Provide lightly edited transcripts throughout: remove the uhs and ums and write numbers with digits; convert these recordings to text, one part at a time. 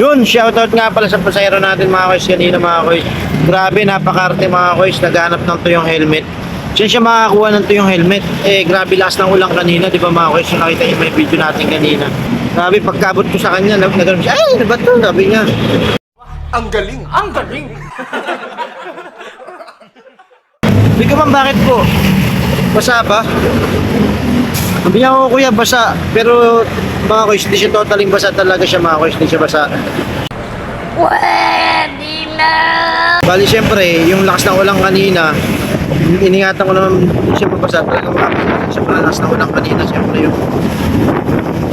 Yun, shoutout nga pala sa pasahero natin mga koys kanina mga koys. Grabe, napakarte mga koys, naghanap ng tuyong helmet. Siya siya makakuha ng tuyong helmet. Grabe lakas ng ulang kanina, di ba mga koys? So, nakita niyo may video natin kanina. Grabe, pagkabot ko sa kanya, nagano'n siya, ay, ano ba ito? Sabi niya. Ang galing! Ang galing! Sabi ko, ma'am, bakit po? Basa ba? Sabi niya, oo kuya, basa. Pero mga koys, hindi siya totaling basa talaga siya mga koys, hindi siya basa. Pwede na! Bali, syempre, yung lakas ng ulang kanina, iningatan ko naman hindi siya mabasa talaga makapagod. Sobrang lakas ng ulang kanina, syempre yung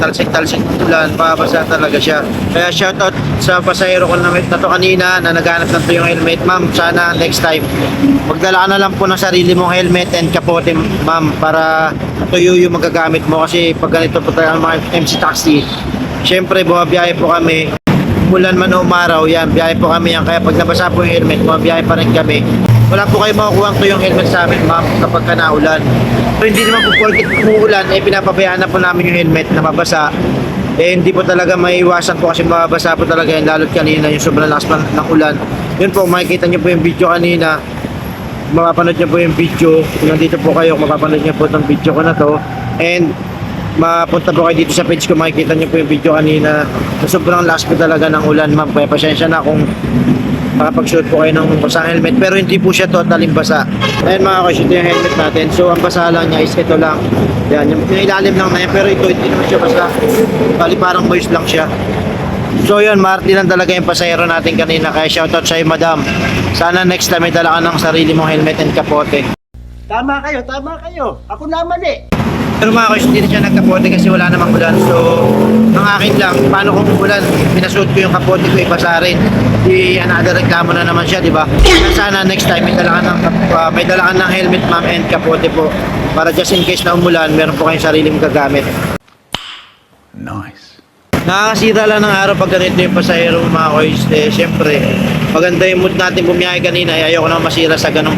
talsik-talsik ng ulan, mababasa talaga siya. Kaya shoutout sa pasahero ko na to kanina na naghanap ng tuyong helmet. Ma'am, sana next time magdala ka na lang po ng sarili mong helmet and kapote ma'am, para tuyo yung magagamit mo. Kasi pag ganito po tayo mga MC Taxi, syempre bumabiyahe po kami, umulan man o umaraw, yan, biyahe po kami yan. Kaya pag nabasa po yung helmet, bumabiyahe pa rin kami. Wala po kayo makukuha ang tuyong helmet sa amin ma'am kapag ka naulan. So hindi naman po porket umuulan, pinapabayaan na po namin yung helmet na mabasa. Hindi po talaga maiiwasan po kasi mababasa po talaga yan, lalo't kanina yung sobrang lakas ng ulan. Yun po, makikita nyo po yung video kanina, mapapanood nyo po yung video. Kung nandito po kayo, mapapanood nyo po itong video ko na to. And mapunta po kayo dito sa page ko, makikita nyo po yung video kanina na sobrang lakas po talaga ng ulan ma'am. Kaya pasensya na kung makapag-shoot po kayo ng basang helmet, pero hindi po siya totaling basa. Ayan mga koys, ito yung helmet natin. So ang basa lang niya is ito lang. Yan, yung ilalim lang na yan, pero ito hindi naman siya basa. Bali parang moist lang siya. So yun, marti lang talaga yung pasahero natin kanina. Kaya shoutout sa'yo madam. Sana next time may dala ka ng sarili mong helmet and kapote. Tama kayo, tama kayo. Ako na mali. Pero mga koys, hindi na siya nagkapote kasi wala namang ulan. So, ang akin lang, paano kung ulan, pinasuot ko yung kapote ko, ibasa rin. Di another reklamo na naman siya, di ba? Sana next time may dala ka ng helmet ma'am and kapote po. Para just in case na umulan, meron po kayong sariling gagamit. Nice. Nakakasira lang ng araw pag ganito yung pasahero mga koys. Siyempre, maganda yung mood natin bumiyahe kanina. Ayoko na masira sa ganong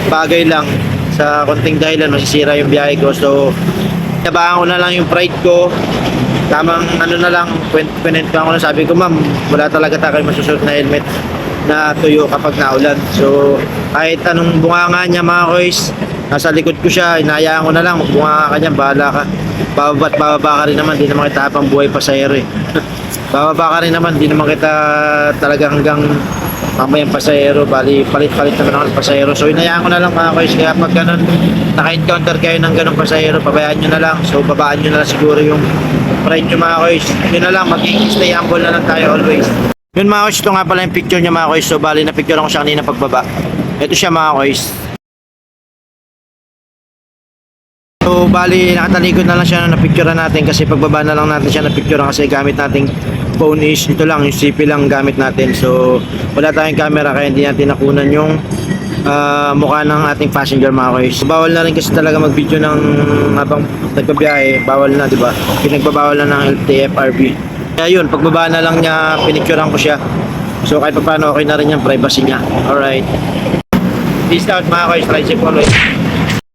bagay lang. Sa konting dahilan, masisira yung biyahe ko. So, nabahan ko na lang yung pride ko. Tamang ano na lang, pinent ko na, sabi ko, ma'am, wala talaga tayo masusunod na helmet na tuyo kapag naulan. So, kahit anong bunganga niya mga koys, nasa likod ko siya, inayaan ko na lang, magbunganga ka dyan, bahala ka. Bababa ka rin naman, di naman kita pang buhay pasahero eh. Bababa ka rin naman, di naman kita talaga hanggang mamayang pasahero, bali palit-palit naman ako ng pasahero. So inayaan ko na lang mga koys, kaya pag ganun naka-encounter kayo ng ganung pasahero, pabayaan nyo na lang. So babaan nyo na lang siguro yung pride nyo mga koys. Yun na lang, magiging stay humble na lang tayo always. Yun mga koys, ito nga pala yung picture niya mga koys. So bali na picture ko siya kanina pagbaba. Ito siya mga koys. So bali nakatalikod na lang siya na napicturean natin kasi pagbaba na lang natin siya napicturean kasi gamit nating phone is ito lang, yung CP lang gamit natin. So wala tayong camera kaya hindi natin nakunan yung mukha ng ating passenger mga koys. So, bawal na rin kasi talaga mag video ng habang nagbabiyahe, bawal na diba, pinagbabawal na ng LTFRB. Kaya yun, pagbaba na lang niya pinicturean ko siya. So kahit pa paano okay na rin yung privacy niya. Alright, peace out mga koys, try safe always.